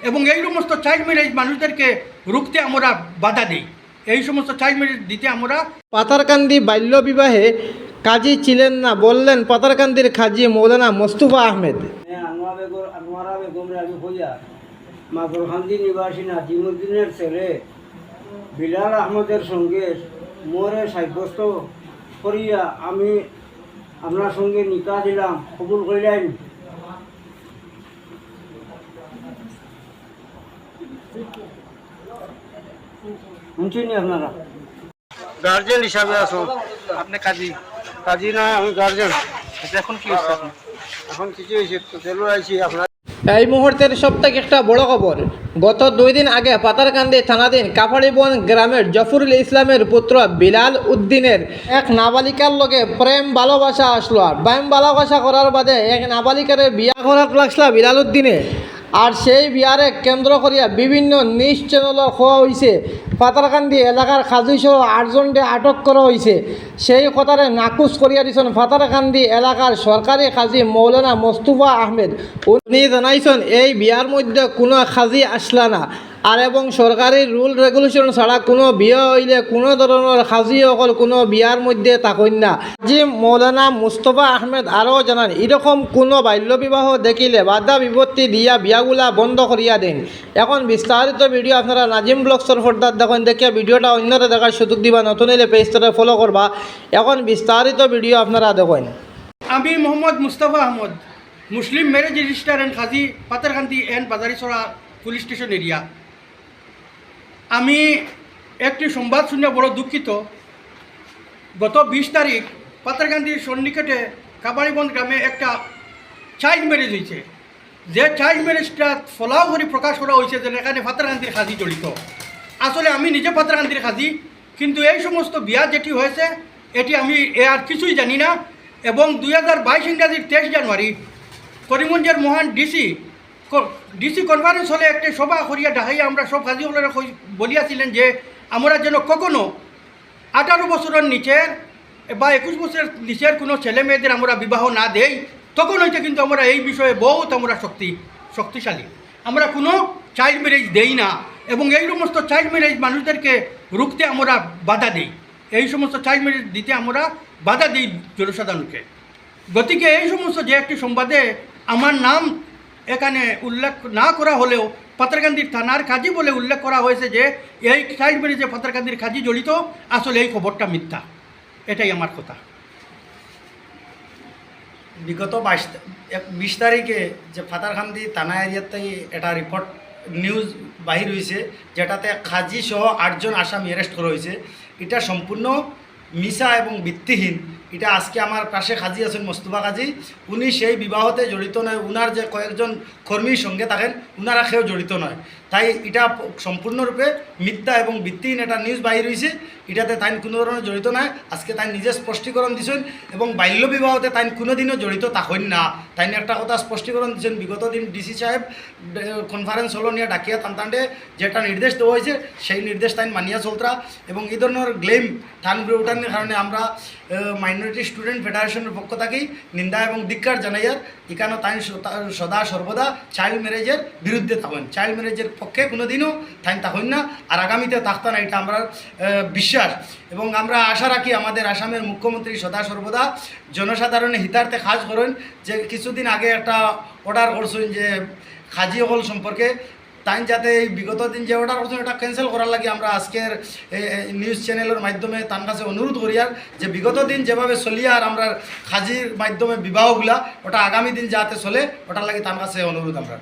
এবং এই সমস্ত চাইল্ড ম্যারেজ মানুষদেরকে রুখতে আমরা বাধা দিই। এই সমস্ত চাইল্ড ম্যারেজ দিতে আমরা পাথারকান্দি বাল্য বিবাহে কাজী ছিলেন না বললেন পাথারকান্দির কাজী মৌলানা মোস্তফা আহমেদ। আনোয়ারা বেগম রাজু হইয়া মাগরখান্দি নিবাসী নাজিমুদ্দিনের ছেলে বিলাল আহমদের সঙ্গে মোরে সাব্যস্ত করিয়া আমি আপনার সঙ্গে নিকাহ দিলাম, কবুল করিলেন। শুনছেন আপনারা? গার্জেন হিসাবে আছো আপনি কাজী? কাজী না, আমি গার্জেন। এখন কি হচ্ছে? এখন কিছু হয়েছে তো চলো আইছি আপনার। এই মুহূর্তের সবথেকে একটা বড় খবর, গত 2 দিন আগে পাতারকান্দি থানাধীন কাফাড়িবন গ্রামের জফরুল ইসলামের পুত্র বিলাল উদ্দিনের এক নাবালিকার লগে প্রেম ভালোবাসা আসলো। আর প্রেম ভালোবাসা করার বাদে এক নাবালিকারে বিয়া করার লাগলা বিলাল উদ্দিনে। আর সেই বিয়ারে কেন্দ্র করিয়া বিভিন্ন নিউজ চ্যানেল হওয়া হয়েছে। পাতারকান্দি এলাকার খাজুসহ 8 জনকে আটক করা হয়েছে। সেই কথারে নাকুচ করিয়া দিয়েছেন পাতারকান্দি এলাকার সরকারি কাজী মৌলানা মোস্তফা আহমেদ। উনি জানাইছেন এই বিয়ার মধ্যে কোনো খাজি আসলা না, আর এবং সরকারি রুল রেগুলেশন ছাড়া কোনো বিয়ে হইলে কোনো ধরনের খাজি অকল কোনো বিয়ার মধ্যে থাকেন না। কাজী মৌলানা মোস্তফা আহমেদ আরও জানান, এরকম কোনো বাল্যবিবাহ দেখিলে বাধা বিপত্তি দিয়া বিয়াগুলা বন্ধ করিয়া দেন। এখন বিস্তারিত ভিডিও আপনারা নাজিম ব্লগসের ফর্দার দেখেন, দেখে ভিডিওটা অন্যরা দেখার সুযোগ দিবা, নতুন এলে পেজটারে ফলো করবা। এখন বিস্তারিত ভিডিও আপনারা দেখেন। আমি Mohammad Mustafa Ahmad, Muslim marriage registrar and Kazi, Patharkandi and Bazaricherra police station area. আমি একটি সংবাদ শুনে বড় দুঃখিত। গত 20 তারিখ পাতারকান্দির সন্নিকটে কাবাড়িবন গ্রামে একটা চাইল্ড ম্যারেজ হয়েছে। যে চাইল্ড ম্যারেজটা ফলাও করে প্রকাশ করা হয়েছে যে এখানে পাতারকান্দির কাজী জড়িত। আসলে আমি নিজে পাতারকান্দির কাজী, কিন্তু এই সমস্ত বিয়া যেটি হয়েছে এটি আমি আর কিছুই জানি না। এবং 2022 ইংরাজির 23 জানুয়ারি করিমগঞ্জের মহান ডিসি কনফারেন্স হলে একটি সভা করিয়া ডাকাইয়া আমরা সব কাজী হলের বলিয়াছিলেন যে আমরা যেন কখনো 18 বছরের নিচের বা 21 বছরের নিচের কোনো ছেলে মেয়েদের আমরা বিবাহ না দেই। তখন হইতে কিন্তু আমরা এই বিষয়ে বহুত আমরা শক্তিশালী। আমরা কোনো চাইল্ড ম্যারেজ দেই না এবং এই সমস্ত চাইল্ড ম্যারেজ মানুষদেরকে রুখতে আমরা বাধা দিই। এই সমস্ত চাইল্ড ম্যারেজ দিতে আমরা বাধা দিই জনসাধারণকে। গতিকে এই সমস্ত যে একটি সংবাদে আমার নাম এখানে উল্লেখ না করা হলেও পাতারকান্দির থানার কাজী বলে উল্লেখ করা হয়েছে যে এই চাইল্ড ম্যারেজে পাতারকান্দির কাজী জড়িত, আসলে এই খবরটা মিথ্যা। এটাই আমার কথা। বিগত 20 তারিখে যে পাতারকান্দি থানা এরিয়াতে একটা রিপোর্ট নিউজ বাহির হয়েছে, যেটাতে কাজী সহ 8 জন আসামি অ্যারেস্ট করা হয়েছে। এটা সম্পূর্ণ মিছা এবং ভিত্তিহীন। এটা আজকে আমার পাশে কাজী আছেন মোস্তফা কাজী, উনি সেই বিবাহতে জড়িত নয়। উনার যে কয়েকজন কর্মীর সঙ্গে থাকেন উনারা কেউ জড়িত নয়। তাই এটা সম্পূর্ণরূপে মিথ্যা এবং ভিত্তিহীন একটা নিউজ বাহির হয়েছে। এটাতে তাই কোনো ধরনের জড়িত নয়। আজকে তাই নিজে স্পষ্টীকরণ দিয়েছেন এবং বাল্য বিবাহতে তাই কোনোদিনও জড়িত থাকেন না। তাই একটা কথা স্পষ্টীকরণ দিয়েছেন। বিগত দিন ডিসি সাহেব কনফারেন্স হলো নিয়ে ডাকিয়া তান্তান্ডে যেটা নির্দেশ দেওয়া হয়েছে সেই নির্দেশ তাই মানিয়া চলতরা। এবং এই ধরনের গ্লেম থান উঠানোর কারণে আমরা মাইনরিটি স্টুডেন্ট ফেডারেশনের পক্ষ থেকেই নিন্দা এবং ধিক্কার জানাইয়ার। এখানে তাই সদা সর্বদা চাইল্ড ম্যারেজের বিরুদ্ধে থাকেন, চাইল্ড ম্যারেজের পক্ষে কোনোদিনও তাই থাকেন না, আর আগামীতে থাকতো না, এটা আমরা বিশ্বাস। এবং আমরা আশা রাখি আমাদের আসামের মুখ্যমন্ত্রী সদা সর্বদা জনসাধারণের হিতার্থে কাজ করেন। যে কিছুদিন আগে একটা অর্ডার করছেন যে কাজী হল সম্পর্কে, তাই যাতে এই বিগত দিন যে অর্ডার করছেন এটা ক্যান্সেল করার লাগে আমরা আজকের নিউজ চ্যানেলের মাধ্যমে তার কাছে অনুরোধ করি আর যে বিগত দিন যেভাবে চলিয়া আর আমরা কাজীর মাধ্যমে বিবাহগুলা ওটা আগামী দিন যাতে চলে ওটার লাগে তার কাছে অনুরোধ আমরা।